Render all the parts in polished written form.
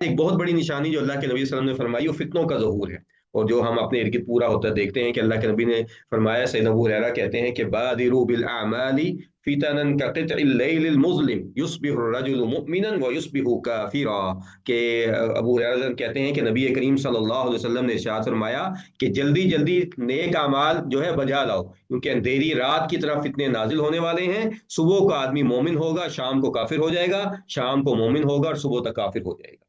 ایک بہت بڑی نشانی جو اللہ کے نبی صلی اللہ علیہ وسلم نے فرمائی وہ فتنوں کا ظہور ہے، اور جو ہم اپنے ارد گرد پورا ہوتا دیکھتے ہیں کہ اللہ کے نبی نے فرمایا، سیدنا ابو ہریرہ کہتے ہیں کہ بادروا بالاعمال فتنا كقطع الليل المظلم يصبح الرجل مؤمنا ويصبح كافرا، کہ ابو ہریرہ کہتے ہیں کہ نبی کریم صلی اللہ علیہ وسلم نے ارشاد فرمایا کہ جلدی جلدی نیک اعمال جو ہے بجا لاؤ، کیونکہ اندھیری رات کی طرف فتنے نازل ہونے والے ہیں، صبح کو آدمی مومن ہوگا، شام کو کافر ہو جائے گا، شام کو مومن ہوگا اور صبح تک کافر ہو جائے گا۔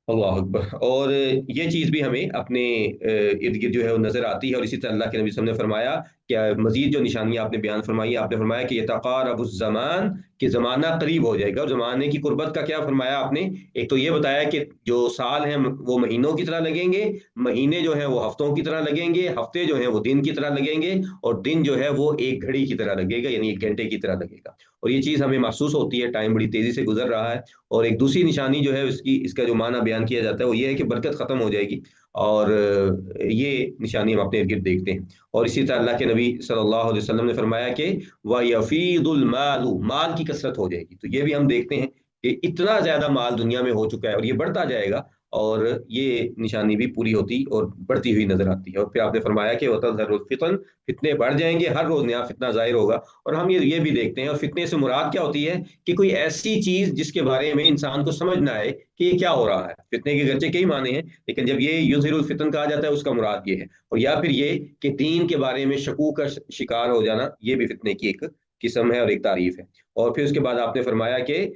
اللہ اکبر۔ اور یہ چیز بھی ہمیں اپنے ارد گرد جو ہے وہ نظر آتی ہے، اور اسی طرح اللہ کے نبی صلی اللہ علیہ وسلم نے فرمایا کہ مزید جو نشانیاں آپ نے بیان فرمائی، آپ نے فرمایا کہ یتقارب الزمان، کہ زمانہ قریب ہو جائے گا، اور زمانے کی قربت کا کیا فرمایا آپ نے؟ ایک تو یہ بتایا کہ جو سال ہیں وہ مہینوں کی طرح لگیں گے، مہینے جو ہیں وہ ہفتوں کی طرح لگیں گے، ہفتے جو ہیں وہ دن کی طرح لگیں گے، اور دن جو ہے وہ ایک گھڑی کی طرح لگے گا، یعنی ایک گھنٹے کی طرح لگے گا۔ اور یہ چیز ہمیں محسوس ہوتی ہے، ٹائم بڑی تیزی سے گزر رہا ہے۔ اور ایک دوسری نشانی جو ہے اس کا جو معنی بیان کیا جاتا ہے وہ یہ ہے کہ برکت ختم ہو جائے گی، اور یہ نشانی ہم اپنے ارد گرد دیکھتے ہیں۔ اور اسی طرح اللہ کے نبی صلی اللہ علیہ وسلم نے فرمایا کہ وَيَفِيضُ الْمَالُ، مال کی کثرت ہو جائے گی، تو یہ بھی ہم دیکھتے ہیں کہ اتنا زیادہ مال دنیا میں ہو چکا ہے، اور یہ بڑھتا جائے گا، اور یہ نشانی بھی پوری ہوتی اور بڑھتی ہوئی نظر آتی ہے۔ اور پھر آپ نے فرمایا کہ وَتَظْهَرُ الْفِتَنُ، فتنے بڑھ جائیں گے، ہر روز نیا فتنہ ظاہر ہوگا۔ اور ہم یہ بھی دیکھتے ہیں، اور فتنے سے مراد کیا ہوتی ہے کہ کوئی ایسی چیز جس کے بارے میں انسان کو سمجھ نہ آئے کہ یہ کیا ہو رہا ہے۔ فتنے کے گرچہ کئی معنی ہیں، لیکن جب یہ یظہر الفتن کہا جاتا ہے اس کا مراد یہ ہے، اور یا پھر یہ کہ دین کے بارے میں شکوک کا شکار ہو جانا، یہ بھی فتنے کی ایک قسم ہے اور ایک تعریف ہے۔ اور پھر اس کے بعد آپ نے فرمایا کہ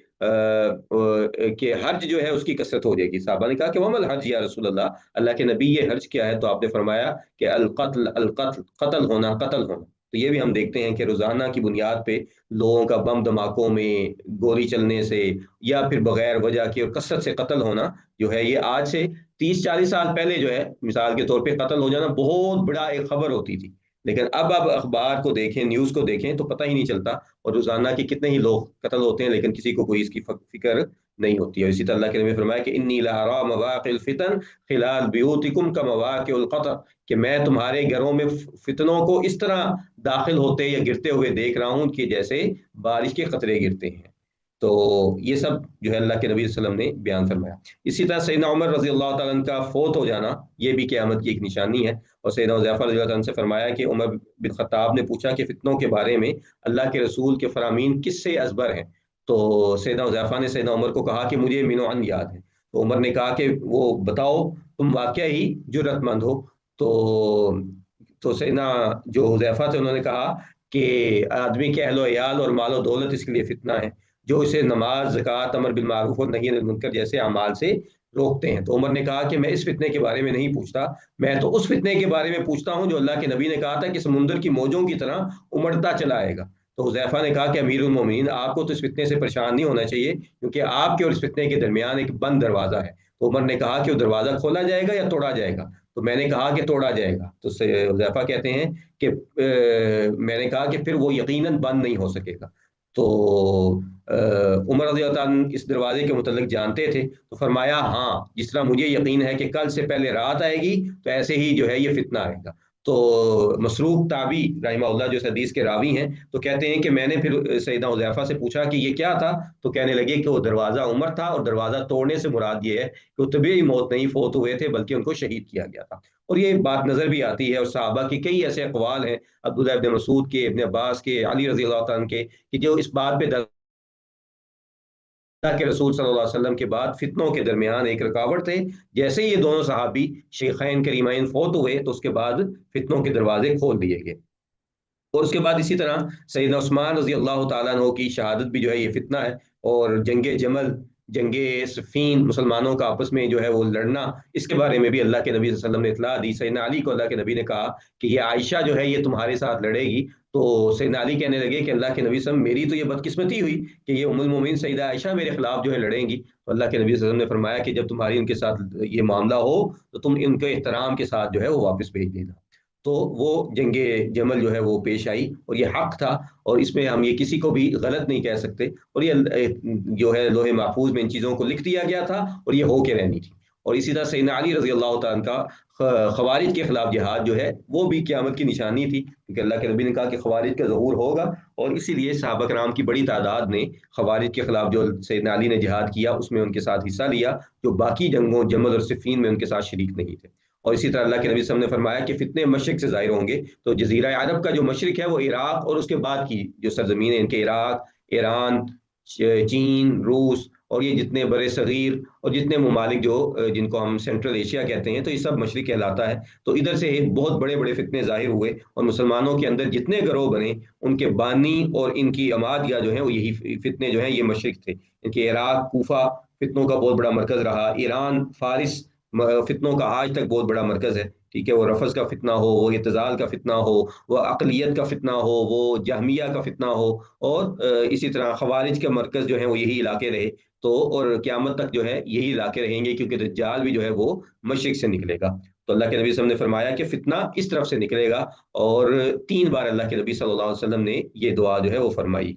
حج جو ہے اس کی کثرت ہو جائے گی۔ صحابہ نے کہا کہ ومل حج یا رسول اللہ، اللہ کے نبی یہ حج کیا ہے؟ تو آپ نے فرمایا کہ القتل، قتل ہونا، قتل ہونا۔ تو یہ بھی ہم دیکھتے ہیں کہ روزانہ کی بنیاد پہ لوگوں کا بم دھماکوں میں، گولی چلنے سے، یا پھر بغیر وجہ کے اور کثرت سے قتل ہونا جو ہے، یہ آج سے 30 40 سال پہلے جو ہے مثال کے طور پہ قتل ہو جانا بہت بڑا ایک خبر ہوتی تھی، لیکن اب اخبار کو دیکھیں، نیوز کو دیکھیں تو پتہ ہی نہیں چلتا، اور روزانہ کے کتنے ہی لوگ قتل ہوتے ہیں لیکن کسی کو کوئی اس کی فکر نہیں ہوتی ہے۔ اسی طرح اللہ کے نبی نے فرمایا کہ انی لارا مواقع الفتن خلال بیوتکم کمواقع القطر، کہ میں تمہارے گھروں میں فتنوں کو اس طرح داخل ہوتے یا گرتے ہوئے دیکھ رہا ہوں کہ جیسے بارش کے قطرے گرتے ہیں۔ تو یہ سب جو ہے اللہ کے نبی صلی اللہ علیہ وسلم نے بیان فرمایا۔ اسی طرح سیدنا عمر رضی اللہ تعالیٰ عنہ کا فوت ہو جانا یہ بھی قیامت کی ایک نشانی ہے، اور سیدنا حذیفہ رضی اللہ تعالیٰ عنہ سے فرمایا کہ عمر بن خطاب نے پوچھا کہ فتنوں کے بارے میں اللہ کے رسول کے فرامین کس سے ازبر ہیں؟ تو سیدنا حذیفہ نے سیدنا عمر کو کہا کہ مجھے من عن یاد ہے۔ تو عمر نے کہا کہ وہ بتاؤ، تم واقعہ ہی جرأت مند ہو۔ تو سیدنا جو حذیفہ تھے انہوں نے کہا کہ آدمی کے اہل و عیال اور مال و دولت اس کے لیے فتنہ ہے، جو اسے نماز، زکوٰۃ، امر بالمعروف اور نہی عن المنکر جیسے اعمال سے روکتے ہیں۔ تو عمر نے کہا کہ میں اس فتنے کے بارے میں نہیں پوچھتا، میں تو اس فتنے کے بارے میں پوچھتا ہوں جو اللہ کے نبی نے کہا تھا کہ سمندر کی موجوں کی طرح امڑتا چلا آئے گا۔ تو حذیفہ نے کہا کہ امیر المومنین، آپ کو تو اس فتنے سے پریشان نہیں ہونا چاہیے، کیونکہ آپ کے اور اس فتنے کے درمیان ایک بند دروازہ ہے۔ تو عمر نے کہا کہ وہ دروازہ کھولا جائے گا یا توڑا جائے گا؟ تو میں نے کہا کہ توڑا جائے گا۔ تو حذیفہ کہتے ہیں کہ میں نے کہا کہ پھر وہ یقیناً بند نہیں ہو سکے گا۔ تو عمر رضی اللہ عنہ اس دروازے کے متعلق جانتے تھے، تو فرمایا ہاں، جس طرح مجھے یقین ہے کہ کل سے پہلے رات آئے گی تو ایسے ہی جو ہے یہ فتنہ آئے گا۔ تو مسروق تابی رحمہ اللہ جو اس حدیث کے راوی ہیں، تو کہتے ہیں کہ میں نے پھر سیدنا حذیفہ سے پوچھا کہ یہ کیا تھا؟ تو کہنے لگے کہ وہ دروازہ عمر تھا، اور دروازہ توڑنے سے مراد یہ ہے کہ وہ طبیعی موت نہیں فوت ہوئے تھے بلکہ ان کو شہید کیا گیا تھا۔ اور یہ بات نظر بھی آتی ہے، اور صحابہ کی کئی ایسے اقوال ہیں، عبداللہ ابن مسعود کے، ابن عباس کے، علی رضی اللہ عنہ کے، کہ جو اس بات پہ اللہ کے رسول صلی اللہ علیہ وسلم کے بعد فتنوں کے درمیان ایک رکاوٹ تھے۔ جیسے یہ دونوں صحابی شیخین کریمین فوت ہوئے تو اس کے بعد فتنوں کے دروازے کھول دیے گئے۔ اور اس کے بعد اسی طرح سیدنا عثمان رضی اللہ تعالیٰ عنہ کی شہادت بھی جو ہے یہ فتنہ ہے، اور جنگ جمل، جنگ صفین، مسلمانوں کا آپس میں جو ہے وہ لڑنا، اس کے بارے میں بھی اللہ کے نبی صلی اللہ علیہ وسلم نے اطلاع دی۔ سیدنا علی کو اللہ کے نبی نے کہا کہ یہ عائشہ جو ہے یہ تمہارے ساتھ لڑے گی۔ تو سیدنا علی کہنے لگے کہ اللہ کے نبی صلی اللہ علیہ وسلم، میری تو یہ بدقسمتی ہوئی کہ یہ ام المومنین سیدہ عائشہ میرے خلاف جو ہے لڑیں گی۔ تو اللہ کے نبی صلی اللہ علیہ وسلم نے فرمایا کہ جب تمہاری ان کے ساتھ یہ معاملہ ہو تو تم ان کے احترام کے ساتھ جو ہے وہ واپس بھیج دینا۔ تو وہ جنگ جمل جو ہے وہ پیش آئی، اور یہ حق تھا، اور اس میں ہم یہ کسی کو بھی غلط نہیں کہہ سکتے، اور یہ جو ہے لوح محفوظ میں ان چیزوں کو لکھ دیا گیا تھا، اور یہ ہو کے رہنی تھی۔ اور اسی طرح سیدنا علی رضی اللہ تعالیٰ عنہ کا خوارج کے خلاف جہاد جو ہے وہ بھی قیامت کی نشانی تھی، کیونکہ اللہ کے نبی نے کہا کہ خوارج کا ظہور ہوگا، اور اسی لیے صحابہ کرام کی بڑی تعداد نے خوارج کے خلاف جو سیدنا علی نے جہاد کیا اس میں ان کے ساتھ حصہ لیا، جو باقی جنگوں جمل اور صفین میں ان کے ساتھ شریک نہیں تھے۔ اور اسی طرح اللہ کے نبی صلی اللہ علیہ وسلم نے فرمایا کہ فتنے مشرق سے ظاہر ہوں گے، تو جزیرہ عرب کا جو مشرق ہے وہ عراق اور اس کے بعد کی جو سرزمین ہے ان کے عراق، ایران، چین، روس اور یہ جتنے برے صغیر اور جتنے ممالک جو جن کو ہم سینٹرل ایشیا کہتے ہیں، تو یہ سب مشرق کہلاتا ہے۔ تو ادھر سے ایک بہت بڑے بڑے فتنے ظاہر ہوئے، اور مسلمانوں کے اندر جتنے گروہ بنے ان کے بانی اور ان کی عمادیہ جو ہیں وہ یہی فتنے جو ہیں یہ مشرق تھے۔ ان کے عراق، کوفہ فتنوں کا بہت بڑا مرکز رہا، ایران، فارس فتنوں کا آج تک بہت بڑا مرکز ہے، ٹھیک ہے، وہ رفض کا فتنہ ہو، وہ اعتزال کا فتنہ ہو، وہ اقلیت کا فتنہ ہو، وہ جہمیہ کا فتنہ ہو، اور اسی طرح خوارج کے مرکز جو ہیں وہ یہی علاقے رہے۔ تو اور قیامت تک جو ہے یہی علاقے رہیں گے، کیونکہ دجال بھی جو ہے وہ مشرق سے نکلے گا۔ تو اللہ کے نبی صلی اللہ علیہ وسلم نے فرمایا کہ فتنہ اس طرف سے نکلے گا، اور 3 بار اللہ کے نبی صلی اللہ علیہ وسلم نے یہ دعا جو ہے وہ فرمائی۔